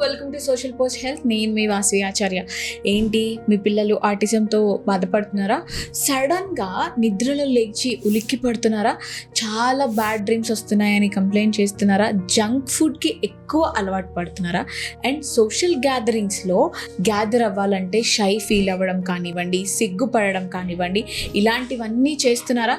Welcome to social post health. నేను మీ వాసవి ఆచార్య. ఏంటి మీ పిల్లలు ఆటిజంతో బాధపడుతున్నారా? సడన్గా నిద్రలో లేచి ఉలిక్కి పడుతున్నారా? చాలా బ్యాడ్ డ్రీమ్స్ వస్తున్నాయని కంప్లైంట్ చేస్తున్నారా? జంక్ ఫుడ్కి ఎక్కువ అలవాటు పడుతున్నారా? అండ్ సోషల్ గ్యాదరింగ్స్లో గ్యాదర్ అవ్వాలంటే షై ఫీల్ అవ్వడం కానివ్వండి, సిగ్గుపడడం కానివ్వండి, ఇలాంటివన్నీ చేస్తున్నారా?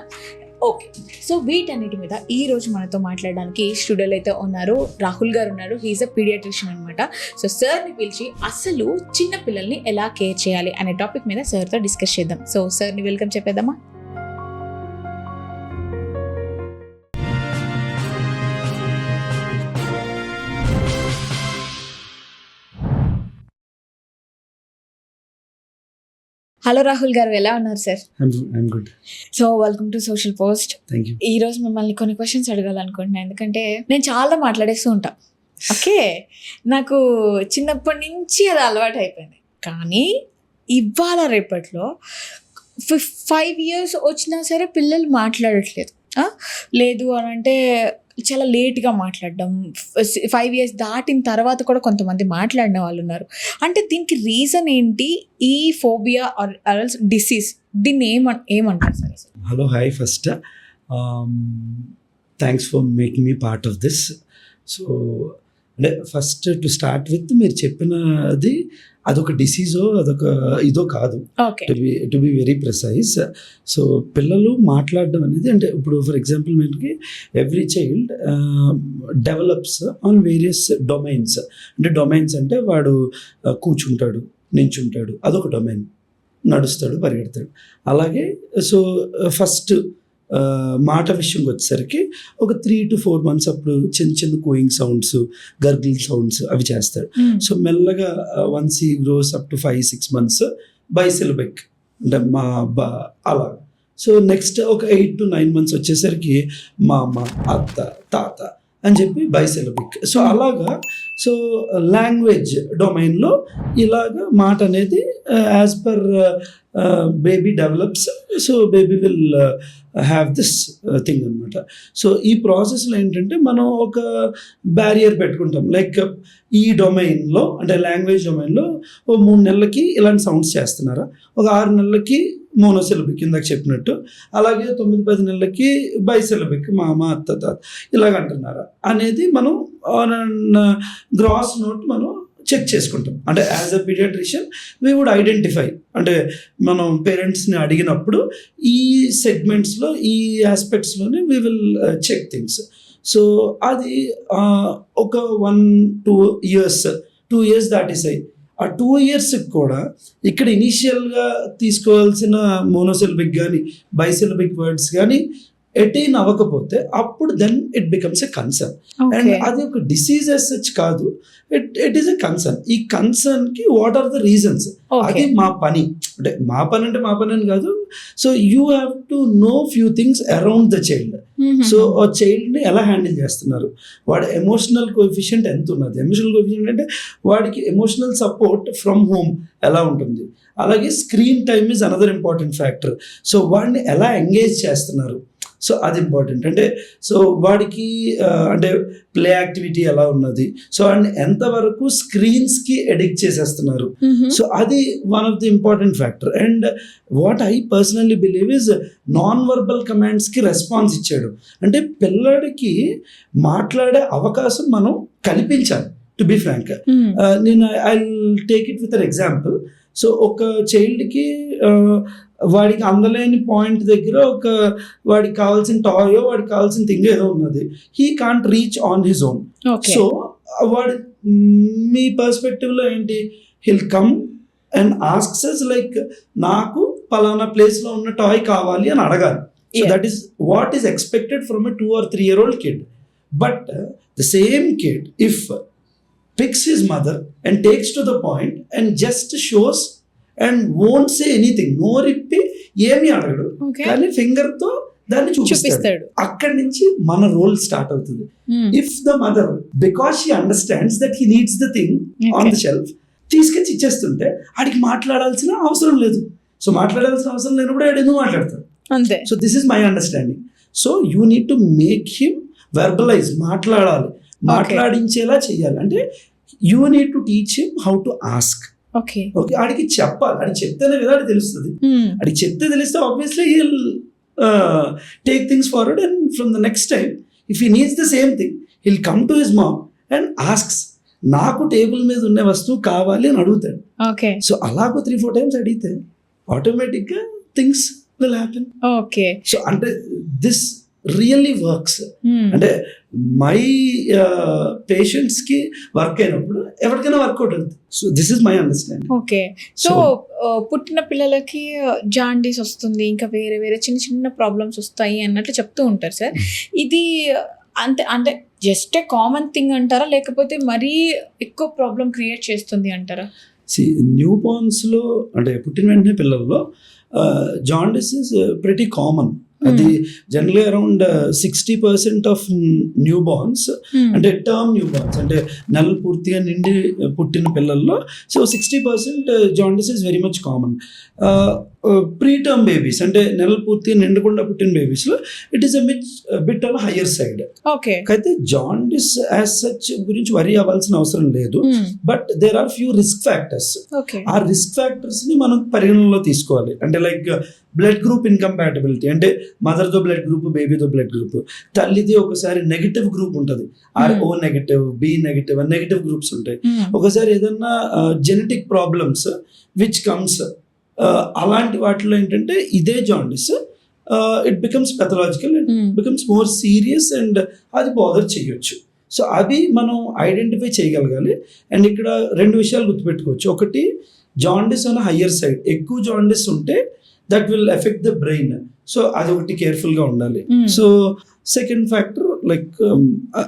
ఓకే, సో వీటన్నిటి మీద ఈరోజు మనతో మాట్లాడడానికి స్టూడియోలో అయితే ఉన్నారు. రాహుల్ గారు ఉన్నారు. హీఈస్ అ పీడియాట్రిషియన్ అనమాట. సో సార్ని పిలిచి అసలు చిన్న పిల్లల్ని ఎలా కేర్ చేయాలి అనే టాపిక్ మీద సార్తో డిస్కస్ చేద్దాం. సో సార్ని వెల్కమ్ చెప్పేద్దామా? హలో రాహుల్ గారు, ఎలా ఉన్నారు sir? I'm good. So welcome to social post. Thank you. ఈ రోజు మిమ్మల్ని కొన్ని క్వశ్చన్స్ అడగాలనుకుంటున్నాను, ఎందుకంటే నేను చాలా మాట్లాడేస్తూ ఉంటా. ఓకే, నాకు చిన్నప్పటి నుంచి అది అలవాటు అయిపోయింది. కానీ ఇవాళ రేపట్లో 5 years వచ్చినా సరే పిల్లలు మాట్లాడట్లేదు. లేదు అని అంటే చాలా లేట్గా మాట్లాడడం. 5 years దాటిన తర్వాత కూడా కొంతమంది మాట్లాడిన వాళ్ళు ఉన్నారు. అంటే దీనికి రీజన్ ఏంటి? ఈ ఫోబియా ఆర్ డిసీజ్, దీన్ని ఏమంటారు sir? Hello, hi first. Thanks for making me part of this. So first to start with, మీరు చెప్పినది అదొక డిసీజో అదొక ఇదో కాదు. Okay, to be very precise. So పిల్లలు మాట్లాడడం అనేది, అంటే ఇప్పుడు ఫర్ ఎగ్జాంపుల్ మనకి every child develops on various domains. అంటే డొమైన్స్ అంటే వాడు కూర్చుంటాడు, నించుంటాడు, అదొక డొమైన్. నడుస్తాడు, పరిగెడతాడు. అలాగే సో ఫస్ట్ మాట విషయంకి వచ్చేసరికి ఒక 3 to 4 months అప్పుడు చిన్న చిన్న కూయింగ్ సౌండ్స్, గర్గిల్ సౌండ్స్ అవి చేస్తాడు. సో మెల్లగా వన్స్ ఈ గ్రోస్ అప్ టు 5-6 months బైసిలబిక్ అంటే మా అలా. సో నెక్స్ట్ ఒక 8 to 9 months వచ్చేసరికి మామ, అత్త, తాత అని చెప్పి బైసిలబిక్. సో అలాగా సో లాంగ్వేజ్ డొమైన్లో ఇలాగా మాట అనేది as per baby develops, so baby will have this thing అనమాట. సో ఈ ప్రాసెస్లో ఏంటంటే మనం ఒక బ్యారియర్ పెట్టుకుంటాం. లైక్ ఈ డొమైన్లో అంటే లాంగ్వేజ్ డొమైన్లో ఓ 3 నెలలకి ఇలాంటి సౌండ్స్ చేస్తున్నారా, ఒక 6 నెలలకి మోనోసిలబిక్ ఇందాక చెప్పినట్టు, అలాగే 9-10 నెలలకి బైసిలబిక్ మామ, అత్త, తాత ఇలాగ అంటున్నారా అనేది మనం గ్రాస్ నోట్ మనం చెక్ చేసుకుంటాం. అంటే as a paediatrician we would identify, అంటే మనం పేరెంట్స్ని అడిగినప్పుడు ఈ సెగ్మెంట్స్లో ఈ ఆస్పెక్ట్స్లోనే we will check things. So అది ఒక 1-2 years దాటేసాయి. ఆ 2 years కూడా ఇక్కడ ఇనీషియల్గా తీసుకోవాల్సిన మోనోసిలబిక్ కానీ బైసిలబిక్ వర్డ్స్ కానీ ఎటైన్ అవ్వకపోతే అప్పుడు then it becomes a concern. And అది ఒక డిసీజ్ as such కాదు, ఇట్ ఈస్ ఎ కన్సర్న్. ఈ కన్సర్న్కి వాట్ ఆర్ ద రీజన్స్, అది మా పని. అంటే మా పని అని కాదు. So you have to know few things around the child. So ఆ చైల్డ్ని ఎలా హ్యాండిల్ చేస్తున్నారు, వాడి ఎమోషనల్ కోఎఫిషియంట్ ఎంత ఉన్నది. ఎమోషనల్ కోఎఫిషియంట్ అంటే వాడికి ఎమోషనల్ సపోర్ట్ ఫ్రమ్ హోమ్ ఎలా ఉంటుంది. అలాగే screen time is another important factor. So వాడిని ఎలా ఎంగేజ్ చేస్తున్నారు, సో అది ఇంపార్టెంట్. అంటే సో వాడికి అంటే ప్లే యాక్టివిటీ ఎలా ఉన్నది, సో అండ్ ఎంతవరకు స్క్రీన్స్కి ఎడిక్ట్ చేసేస్తున్నారు. సో అది one of the important factor. And what I personally believe is non verbal కమాండ్స్కి రెస్పాన్స్ ఇచ్చాడు. అంటే పిల్లడికి మాట్లాడే అవకాశం మనం కల్పించాలి. టు బి ఫ్రాంక్, నేను I take it with an example. So ఒక చైల్డ్కి వాడికి అందలేని పాయింట్ దగ్గర ఒక వాడికి కావాల్సిన టాయో వాడికి కావాల్సిన థింగ్ ఏదో ఉన్నది, he can't reach on his own. So వాడి మీ పర్స్పెక్టివ్లో ఏంటి, hill come and asks like నాకు పలానా ప్లేస్లో ఉన్న టాయ్ కావాలి అని అడగాలి. So that is what is expected from a 2 or 3 year old kid. But the same kid, if picks his mother and takes to the point and just shows and won't say anything, నోరిప్పి ఏమి అడగడు, కానీ ఫింగర్తో దాన్ని చూపిస్తాడు. అక్కడి నుంచి మన role start అవుతుంది. If the mother, because she understands that he needs the thing on the shelf, తీసుకొచ్చి ఇచ్చేస్తుంటే ఆడికి మాట్లాడాల్సిన అవసరం లేదు. సో మాట్లాడాల్సిన అవసరం లేనప్పుడు ఆడు ఎందుకు మాట్లాడతాడు అంతే. So this is my understanding. So you need to make him verbalise, మాట్లాడాలి, మాట్లాడించేలా చేయాలి. అంటే you need to teach him how to ask. Okay. Okay, ఆడికి చెప్పాలి, ఆడికి చెప్తేనే కదా ఆడికి తెలుస్తుంది. ఆడికి చెప్తే తెలిస్తే obviously he'll take things forward, and from the next time if he needs the same thing he'll come to his mom and asks, నాకు టేబుల్ మీద ఉన్న వస్తువు కావాలి అని అడుగుతాడు. ఓకే. సో అలాగో 3-4 times అడిగితే ఆటోమేటిక్గా things will happen. Okay. So అంటే దిస్ రియల్లీ వర్క్స్. అంటే మై పేషెంట్స్కి వర్క్ అయినప్పుడు ఎవరికైనా వర్కౌట్ అవుతుంది. So this is my understanding. Okay. So పుట్టిన పిల్లలకి జాండీస్ వస్తుంది, ఇంకా వేరే వేరే చిన్న చిన్న ప్రాబ్లమ్స్ వస్తాయి అన్నట్లు చెప్తూ ఉంటారు సార్. ఇది అంటే జస్ట్ ఏ కామన్ థింగ్ అంటారా, లేకపోతే మరీ ఎక్కువ ప్రాబ్లం క్రియేట్ చేస్తుంది అంటారా? న్యూ బార్న్స్లో అంటే పుట్టిన వెంటనే పిల్లల్లో జాండిస్ ఇస్ ప్రెటీ కామన్. అది generally around 60% of newborns, అంటే టర్మ్ న్యూ బార్న్స్ అంటే నెలలు పూర్తిగా నిండి పుట్టిన పిల్లల్లో so 60% jaundice is very much common. Preterm babies అంటే నెలలు పూర్తిగా నిండకుండా పుట్టిన బేబీస్లో it is bit on higher side. Okay. అయితే జాండిస్ యాజ్ సచ్ గురించి వరీ అవ్వాల్సిన అవసరం లేదు, but there are few risk factors. ఆ రిస్క్ ఫ్యాక్టర్స్ని మనం పరిగణనలో తీసుకోవాలి. అంటే లైక్ బ్లడ్ గ్రూప్ ఇన్కంపాటబిలిటీ, అంటే మదర్తో బ్లడ్ గ్రూప్, బేబీతో బ్లడ్ గ్రూప్. తల్లిది ఒకసారి నెగిటివ్ గ్రూప్ ఉంటుంది, ఓ నెగిటివ్, బి నెగిటివ్ అని నెగిటివ్ గ్రూప్స్ ఉంటాయి. ఒకసారి ఏదన్నా జెనెటిక్ ప్రాబ్లమ్స్ విచ్ కమ్స్, అలాంటి వాటిలో ఏంటంటే ఇదే jaundice it becomes pathological and becomes more serious and అది బాదర్ చేయొచ్చు. సో అది మనం ఐడెంటిఫై చేయగలగాలి. అండ్ ఇక్కడ 2 విషయాలు గుర్తుపెట్టుకోవచ్చు. ఒకటి, జాండిస్ ఆన్ హయ్యర్ సైడ్, ఎక్కువ జాండిస్ ఉంటే that will effect the brain. So అది ఒకటి కేర్ఫుల్గా ఉండాలి. సో సెకండ్ ఫ్యాక్టర్ లైక్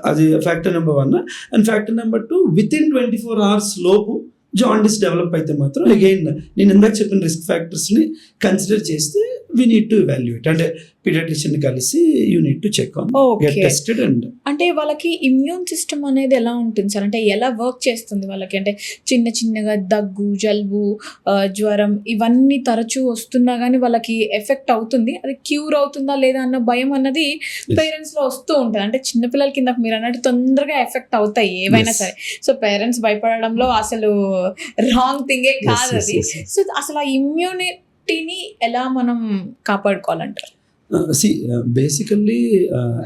అది factor number 1. And factor number 2, within 24 hours లోపు జాండిస్ డెవలప్ అయితే మాత్రం అగైన్ నేను ఇందాక చెప్పిన రిస్క్ ఫ్యాక్టర్స్ని కన్సిడర్ చేస్తే వీ నీడ్ టు ఎవాల్యుయేట్. అంటే పీడియాట్రిషియన్ కలిసి you need to check on, get tested. And అంటే వాళ్ళకి ఇమ్యూన్ సిస్టమ్ అనేది ఎలా ఉంటుంది సార్? అంటే ఎలా వర్క్ చేస్తుంది వాళ్ళకి? అంటే చిన్నగా దగ్గు, జలుబు, జ్వరం ఇవన్నీ తరచూ వస్తున్నా కానీ వాళ్ళకి ఎఫెక్ట్ అవుతుంది, అది క్యూర్ అవుతుందా లేదా అన్న భయం అన్నది పేరెంట్స్ లో వస్తూ ఉంటుంది. అంటే చిన్నపిల్లల కింద మీరు అన్నట్టు తొందరగా ఎఫెక్ట్ అవుతాయి ఏవైనా సరే. సో పేరెంట్స్ భయపడడంలో అసలు రాంగ్ థింగే కాదు అది. సో అసలు ఆ ఇమ్యూనిటీని ఎలా మనం కాపాడుకోవాలంటారు? Basically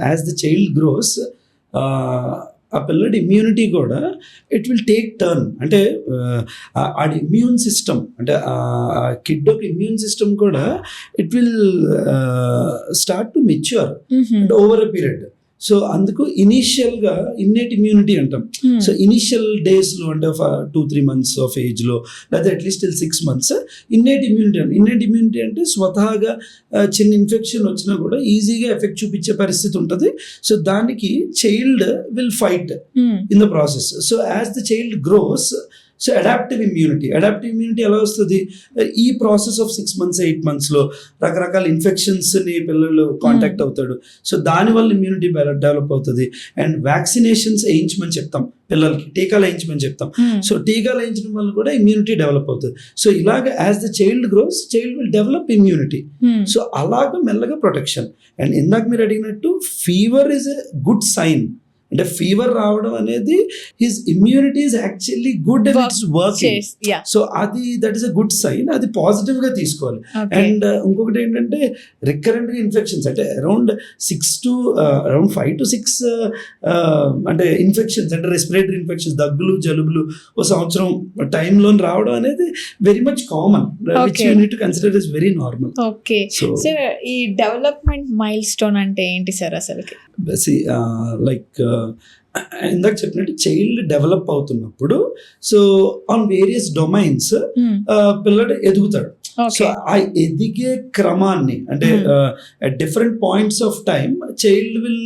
as the child grows ఆ పిల్లడి ఇమ్యూనిటీ కూడా ఇట్ విల్ టేక్ టర్న్. అంటే ఆడి ఇమ్యూన్ సిస్టమ్ అంటే ఆ కిడ్ యొక్క ఇమ్యూన్ సిస్టమ్ కూడా it will start to mature over a period. So అందుకు ఇనీషియల్గా ఇన్నేట్ ఇమ్యూనిటీ అంటాం. సో ఇనీషియల్ డేస్లో అంటే 2-3 months ఆఫ్ ఏజ్లో లేదా అట్లీస్ట్ 6 months ఇన్నేట్ ఇమ్యూనిటీ అంటాం. ఇన్నేట్ ఇమ్యూనిటీ అంటే స్వతహాగా చిన్న ఇన్ఫెక్షన్ వచ్చినా కూడా ఈజీగా ఎఫెక్ట్ చూపించే పరిస్థితి ఉంటుంది. సో దానికి child will fight in the process. So as the child gross, so adaptive immunity ఎలా వస్తుంది? ఈ ప్రాసెస్ ఆఫ్ 6 months 8 monthsలో రకరకాల ఇన్ఫెక్షన్స్ని పిల్లలు కాంటాక్ట్ అవుతాడు. సో దానివల్ల ఇమ్యూనిటీ డెవలప్ అవుతుంది. అండ్ వ్యాక్సినేషన్స్ వేయించమని చెప్తాం పిల్లలకి, టీకాలు వేయించమని చెప్తాం. సో టీకాలు వేయించడం వల్ల కూడా ఇమ్యూనిటీ డెవలప్ అవుతుంది. సో ఇలాగ as the child grows child will develop immunity. So అలాగ మెల్లగా ప్రొటెక్షన్. అండ్ ఇందాక మీరు అడిగినట్టు fever is a good sign. అంటే ఫీవర్ రావడం అనేది his immunity is actually good and it's working. So అది that is a good sign, అది పాజిటివ్ గా తీసుకోవాలి. అండ్ ఇంకొకటి ఏంటంటే రికరెంట్ ఇన్ఫెక్షన్స్ అంటే అరౌండ్ 5 to 6 అంటే ఇన్ఫెక్షన్స్ అంటే రెస్పిరేటరీ ఇన్ఫెక్షన్స్, దగ్గులు, జలుబులు ఓ సంవత్సరం టైంలో రావడం అనేది very much common, which you need to consider is very normal. Okay. So ఈ డెవలప్మెంట్ మైల్ స్టోన్ అంటే ఏంటి సార్ అసలుకి? లైక్ ఇందాక చెప్పినట్టు చైల్డ్ డెవలప్ అవుతున్నప్పుడు సో ఆన్ వేరియస్ డొమైన్స్ పిల్లడు ఎదుగుతాడు. సో ఆ ఎదిగే క్రమాన్ని అంటే at different points of time child will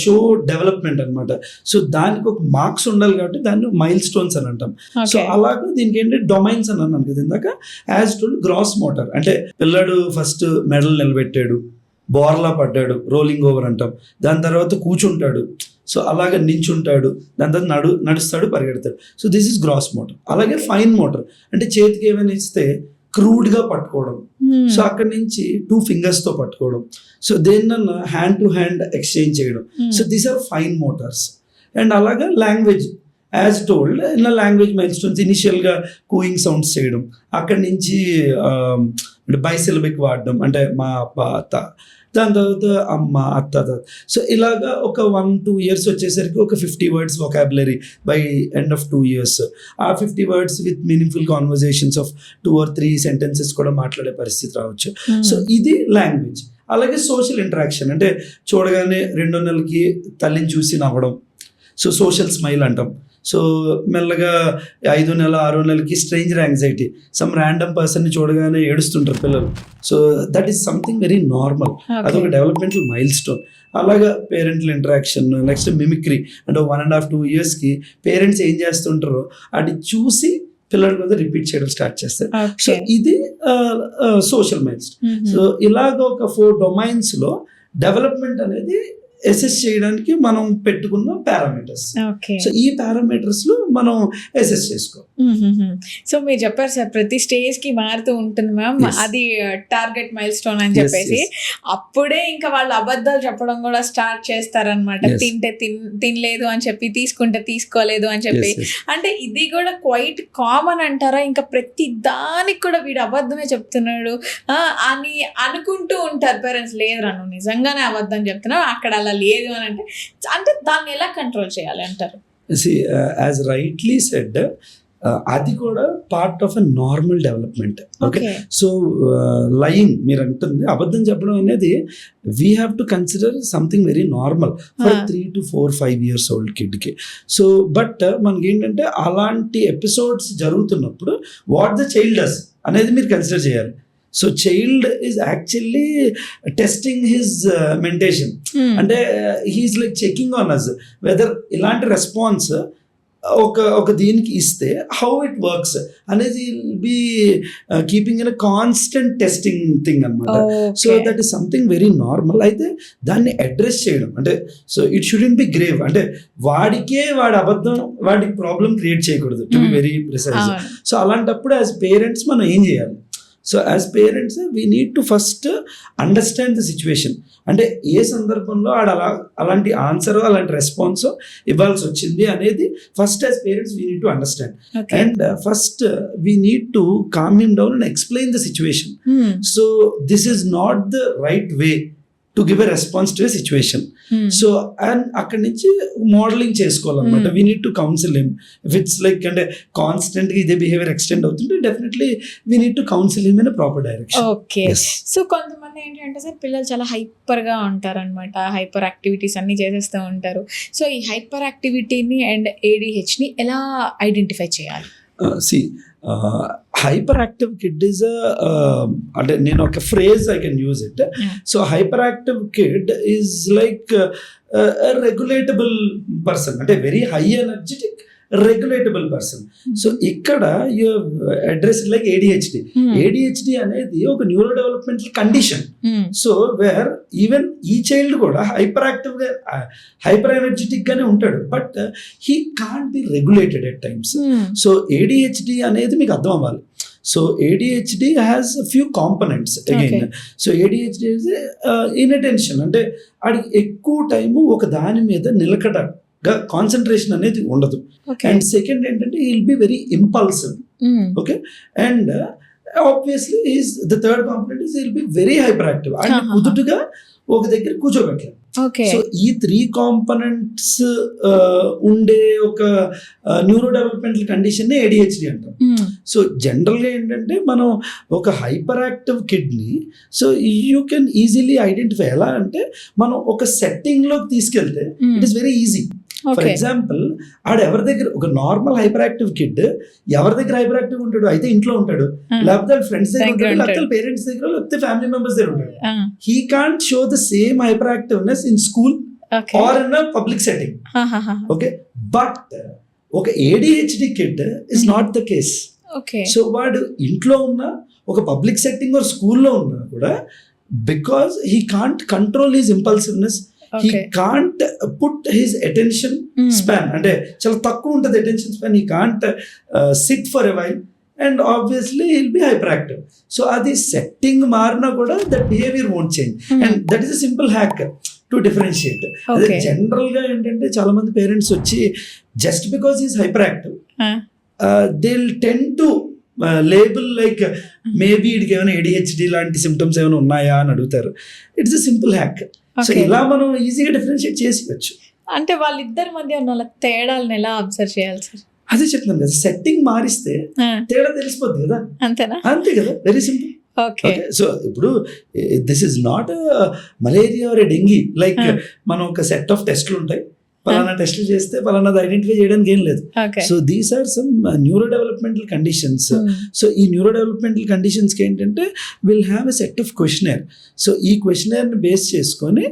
show development అనమాట. సో దానికి ఒక మార్క్స్ ఉండాలి కాబట్టి దాన్ని మైల్ స్టోన్స్ అని అంటాం. సో అలాగే దీనికి ఏంటంటే డొమైన్స్ అని అన్నాను కదా ఇందాక. యాజ్ టు గ్రాస్ మోటార్ అంటే పిల్లడు ఫస్ట్ మెడల్ నిలబెట్టాడు, బోర్లా పడ్డాడు, రోలింగ్ ఓవర్ అంటాం. దాని తర్వాత కూర్చుంటాడు, సో అలాగే నించుంటాడు, దాని తర్వాత నడుస్తాడు, పరిగెడతాడు. So this is gross motor. అలాగే ఫైన్ మోటార్ అంటే చేతికి ఏమైనా ఇస్తే క్రూడ్గా పట్టుకోవడం, సో అక్కడి నుంచి 2 fingers-తో పట్టుకోవడం, సో దేన్నన్నా హ్యాండ్ టు హ్యాండ్ ఎక్స్చేంజ్ చేయడం. So these are fine motors. And అలాగా లాంగ్వేజ్ యాజ్ టోల్డ్ ఇలా లాంగ్వేజ్ మైల్ స్టోన్స్ ఇనిషియల్గా కూయింగ్ సౌండ్స్ చేయడం, అక్కడి నుంచి బైసిలబిక్ వాడడం, అంటే మా అప్ప అత్త, దాని తర్వాత అమ్మ అత్త. సో ఇలాగా ఒక 1-2 years వచ్చేసరికి ఒక 50 words vocabulary by end of 2 years. ఆ 50 words with meaningful conversations of 2 or 3 sentences కూడా మాట్లాడే పరిస్థితి రావచ్చు. సో ఇది లాంగ్వేజ్. అలాగే సోషల్ ఇంటరాక్షన్, అంటే చూడగానే 2 నెలలకి తల్లిని చూసి నవ్వడం, సో సోషల్ స్మైల్ అంటాం. సో మెల్లగా 5 నెల 6 నెలలకి స్ట్రేంజర్ యాంగ్జైటీ, సమ్ ర్యాండమ్ పర్సన్ని చూడగానే ఏడుస్తుంటారు పిల్లలు. So that is something very normal, అదొక డెవలప్మెంటల్ మైల్ స్టోన్. అలాగా పేరెంటల్ ఇంటరాక్షన్, నెక్స్ట్ మిమిక్రీ, అంటే 1.5-2 yearsకి పేరెంట్స్ ఏం చేస్తుంటారో అది చూసి పిల్లల మీద రిపీట్ చేయడం స్టార్ట్ చేస్తారు. సో ఇది సోషల్ మైల్ స్టోన్. సో ఇలాగ ఒక 4 domains-లో డెవలప్మెంట్ అనేది అసెస్ చేయడానికి మనం పెట్టుకున్న పారామీటర్స్. సో ఈ పారామీటర్స్ లో మనం అసెస్ చేసుకోవాలి. సో మీరు చెప్పారు సార్, ప్రతి స్టేజ్ కి మారుతూ ఉంటుంది మ్యామ్, అది టార్గెట్ మైల్ స్టోన్ అని చెప్పేసి. అప్పుడే ఇంకా వాళ్ళు అబద్ధాలు చెప్పడం కూడా స్టార్ట్ చేస్తారనమాట. తింటే తినలేదు అని చెప్పి, తీసుకుంటే తీసుకోలేదు అని చెప్పి. అంటే ఇది కూడా క్వైట్ కామన్ అంటారా? ఇంకా ప్రతి దానికి కూడా వీడు అబద్ధమే చెప్తున్నాడు అని అనుకుంటూ ఉంటారు పేరెంట్స్. లేదురా నువ్వు నిజంగానే అబద్ధం చెప్తున్నావు, అక్కడ అలా లేదు అని అంటే దాన్ని ఎలా కంట్రోల్ చేయాలి అంటారు? యాజ్ రైట్లీ సెడ్, అది కూడా part of a normal development. Okay, so lying మీరు అంటుంది అబద్ధం చెప్పడం అనేది we have to consider something very normal for 3 to 4-5 years old కిడ్కి. సో బట్ మనకి ఏంటంటే అలాంటి ఎపిసోడ్స్ జరుగుతున్నప్పుడు వాట్ ద చైల్డ్ డస్ అనేది మీరు కన్సిడర్ చేయాలి. So child is actually testing his mentation, అంటే he is like checking on us whether ఇలాంటి రెస్పాన్స్ ఒక దీనికి ఇస్తే హౌ ఇట్ వర్క్స్ అనేది be keeping in a constant testing thing అనమాట. So that is something very normal. అయితే దాన్ని అడ్రస్ చేయడం అంటే, so it shouldn't be grave, అంటే వాడి అబద్ధం వాడికి ప్రాబ్లం క్రియేట్ చేయకూడదు, to be very precise. So అలాంటప్పుడు యాజ్ పేరెంట్స్ మనం ఏం చేయాలి? So as parents we need to first understand the situation. అంటే ఏ సందర్భంలో అలాంటి ఆన్సర్ అలాంటి రెస్పాన్స్ ఇవ్వాల్సి వచ్చింది అనేది first as parents we need to understand. And first we need to calm him down and explain the situation. So this is not the right way to give a response to a situation. So and అక్కడి నుంచి modelling చేసుకోవాలన్నమాట. We need to counsel him. If it's like అంటే కాన్స్టెంట్గా ఇదే behaviour extend అవుతుంటే definitely we need to counsel him in a proper direction. Okay, so కొంతమంది ఏంటంటే sir పిల్లలు చాలా హైపర్గా ఉంటారనమాట, హైపర్ యాక్టివిటీస్ అన్నీ చేసేస్తూ ఉంటారు. సో ఈ హైపర్ యాక్టివిటీని అండ్ ADHDని ఎలా ఐడెంటిఫై చేయాలి? హైపర్ యాక్టివ్ కిడ్ ఈజ్ అంటే నేను ఒక phrase I can use it. So hyperactive kid is like regulatable person, అంటే very high energetic regulatable person. So ఇక్కడ you address like ADHD. ADHD అనేది ఒక neurodevelopmental condition. So where even ఈ child కూడా hyperactive గా hyper energetic గానే ఉంటాడు, but he can't be regulated at times. So ADHD అనేది మీకు అర్థం అవ్వాలి. So ADHD has a few components again. సో ADHD is inattention, అంటే అది ఎక్కువ టైము ఒక దాని మీద నిలకడగా కాన్సన్ట్రేషన్ అనేది ఉండదు. అండ్ సెకండ్ ఏంటంటే he will be very impulsive. Okay, and obviously is the third component is he will be very hyperactive. and కుదుటుగా ఒక దగ్గర కూర్చోబెట్టలేదు. సో ఈ 3 components ఉండే ఒక న్యూరో డెవలప్మెంటల్ కండిషన్ ADHD అంటాం. సో జనరల్గా ఏంటంటే మనం ఒక హైపర్ యాక్టివ్ కిడ్ని so you can easily identify. ఎలా అంటే మనం ఒక సెట్టింగ్లోకి తీసుకెళ్తే it is very easy. For example ఎవరి దగ్గర ఒక నార్మల్ హైపర్ యాక్టివ్ కిడ్ ఎవరి దగ్గర హైపర్ యాక్టివ్ ఉంటాడు? అయితే ఇంట్లో ఉంటాడు, లేకపోతే ఫ్రెండ్స్ దగ్గర ఉంటాడు, లేకపోతే పేరెంట్స్ దగ్గర, లేకపోతే ఫ్యామిలీ మెంబర్స్ దగ్గర ఉంటాడు. He can't show the same hyper activeness in school or in a public setting. Okay, but ఒక ADHD kid is not the case. So వాడు ఇంట్లో ఉన్న ఒక పబ్లిక్ సెట్టింగ్ ఆర్ స్కూల్లో ఉన్నా కూడా because he can't control his impulsiveness, he can't put his attention span, అంటే చాలా తక్కువ ఉంటుంది attention span. he can't sit for a while and obviously will be hyper active. So అది సెట్టింగ్ మారినా కూడా that behaviour won't change. And that is a simple hack to differentiate. అదే general గా ఏంటంటే చాలా మంది పేరెంట్స్ వచ్చి just because is hyper active they will tend to label like maybe వీడికి ఏమైనా ADHD లాంటి సిమ్టమ్స్ ఏమైనా ఉన్నాయా అని అడుగుతారు. It's a simple hack. So ఇలా మనం ఈజీగా డిఫరెన్షియేట్ చేసుకోవచ్చు. అంటే వాళ్ళిద్దరి మధ్య ఉన్న తేడాలను ఎలా అబ్జర్వ్ చేయాలి సార్? అదే చెప్తున్నాను కదా, సెట్టింగ్ మారిస్తే తేడా తెలిసిపోద్ది కదా. అంతేనా? అంతే కదా, వెరీ సింపుల్. ఓకే. సో ఇప్పుడు this is not malaria or dengue like మనం ఒక సెట్ ఆఫ్ టెస్ట్లు ఉంటాయి, పలానా టెస్ట్లు చేస్తే పలానాది ఐడెంటిఫై చేయడానికి ఏం లేదు. So these are some neuro developmental conditions. So ఈ న్యూరో డెవలప్మెంటల్ కండిషన్స్కి ఏంటంటే will have a set of questionnaire. So ఈ క్వశ్చనర్ని బేస్ చేసుకొని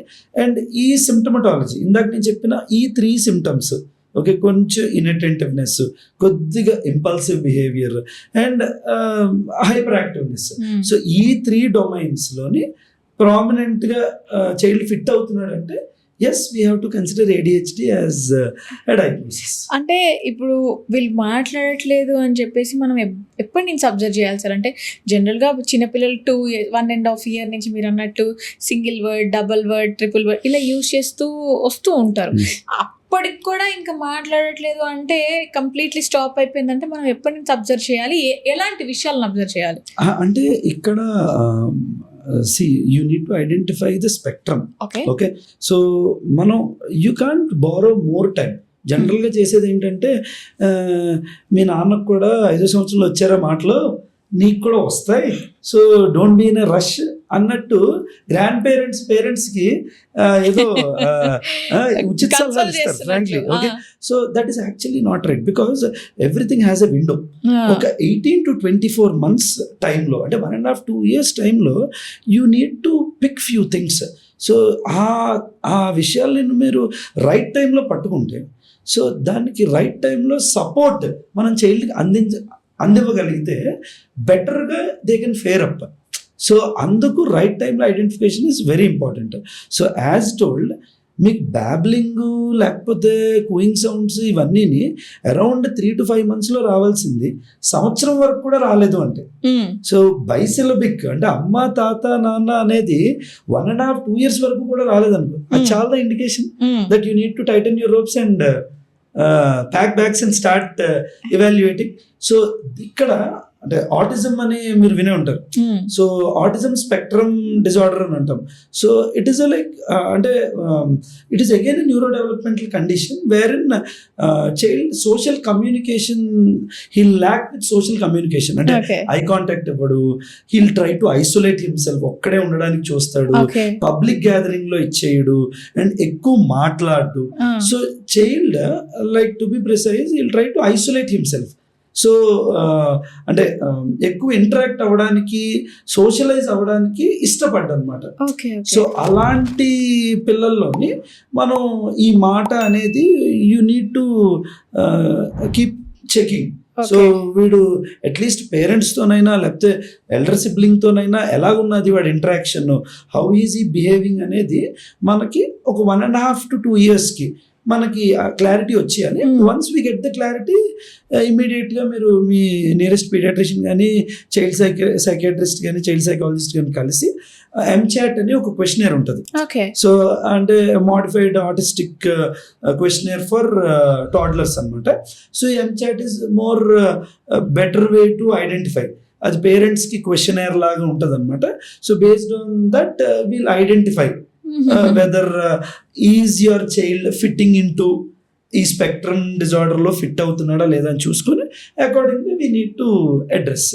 అండ్ ఈ సిమ్టమటాలజీ ఇందాక నేను చెప్పిన ఈ 3 సిమ్టమ్స్, ఓకే, కొంచెం ఇన్అటెంటివ్నెస్, కొద్దిగా impulsive behaviour and hyper activeness. So ఈ 3 డొమైన్స్లోని ప్రామినెంట్గా చైల్డ్ ఫిట్ అవుతున్నాడు అంటే as we have to consider ADHD as a diagnosis. అంటే ఇప్పుడు వీళ్ళు మాట్లాడట్లేదు అని చెప్పేసి మనం ఎప్పటి నుంచి అబ్జర్వ్ చేయాలి సార్? అంటే జనరల్గా చిన్నపిల్లలు 1.5 year నుంచి మీరు అన్నట్టు single word, double word, triple word ఇలా యూజ్ చేస్తూ వస్తూ ఉంటారు. అప్పటికి కూడా ఇంకా మాట్లాడట్లేదు అంటే కంప్లీట్లీ స్టాప్ అయిపోయిందంటే మనం ఎప్పటి నుంచి అబ్జర్వ్ చేయాలి? ఎలాంటి విషయాలను అబ్జర్వ్ చేయాలి? అంటే ఇక్కడ you need to identify the spectrum. Okay. So మనం you can't borrow more time. జనరల్గా చేసేది ఏంటంటే మీ నాన్నకు కూడా 5వ సంవత్సరంలో వచ్చారా మాటలు నీకు కూడా వస్తాయి, so don't be in a rush అన్నట్టు గ్రాండ్ పేరెంట్స్కి ఏదో ఉచిత సలహాలు ఇస్తారు frankly. Okay, so that is actually not right because everything has a window. ఒక 18 to 24 months టైంలో అంటే 1.5-2 years టైంలో you need to pick few things. So ఆ విషయాలను మీరు రైట్ టైంలో పట్టుకుంటే, సో దానికి రైట్ టైంలో సపోర్ట్ మనం చైల్డ్కి అందివ్వగలిగితే బెటర్గా they can fair up. So అందుకు రైట్ టైంలో identification is very important. So as told మీకు బ్యాబ్లింగ్ లేకపోతే కూయింగ్ సౌండ్స్ ఇవన్నీ అరౌండ్ 3 to 5 monthsలో రావాల్సింది సంవత్సరం వరకు కూడా రాలేదు అంటే, సో బైసిలబిక్ అంటే అమ్మ తాత నాన్న అనేది 1.5-2 years వరకు కూడా రాలేదనుకో, అది చాలా indication that you need to Titan your ropes and pack bags and start evaluating. So ఇక్కడ అంటే ఆటిజం అని మీరు వినే ఉంటారు. సో ఆటిజం స్పెక్ట్రమ్ డిజార్డర్ అని అంటాం. సో ఇట్ ఈస్ లైక్ అంటే it is again neurodevelopmental condition where in child social communication he'll lack with social communication. అంటే ఐ కాంటాక్ట్ ఇవ్వడు, he'll try to isolate himself, ఒక్కడే ఉండడానికి చూస్తాడు, public gathering లో ఇచ్చేయడు and ఎక్కువ మాట్లాడు. So child like to be precise he'll try to isolate himself. So అంటే ఎక్కువ ఇంటరాక్ట్ అవ్వడానికి, సోషలైజ్ అవ్వడానికి ఇష్టపడ్డా అనమాట. సో అలాంటి పిల్లల్లోని మనం ఈ మాట అనేది you need to keep checking. So వీడు అట్లీస్ట్ పేరెంట్స్తోనైనా లేకపోతే ఎల్డర్ సిబ్లింగ్తోనైనా ఎలాగున్నది వాడి ఇంటరాక్షన్, హౌ ఈజ్ ఈ బిహేవింగ్ అనేది మనకి ఒక 1.5 to 2 yearsకి మనకి క్లారిటీ వచ్చేయాలి. Once we get the clarity ఇమీడియట్గా మీరు మీ నియరెస్ట్ పీడియాట్రిషియన్ కానీ, చైల్డ్ సైకియాట్రిస్ట్ కానీ, చైల్డ్ సైకాలజిస్ట్ కానీ కలిసి MCHAT అని ఒక క్వశ్చనర్ ఉంటుంది. సో అంటే modified autistic questionnaire for toddlers అనమాట. So MCHAT is more better way to identify. అది పేరెంట్స్కి క్వశ్చనర్ లాగా ఉంటుంది అనమాట. So based on that will identify whether is your child fitting into ఈ స్పెక్ట్రమ్ డిజార్డర్లో ఫిట్ అవుతున్నాడా లేదా అని చూసుకొని accordingly we need to address.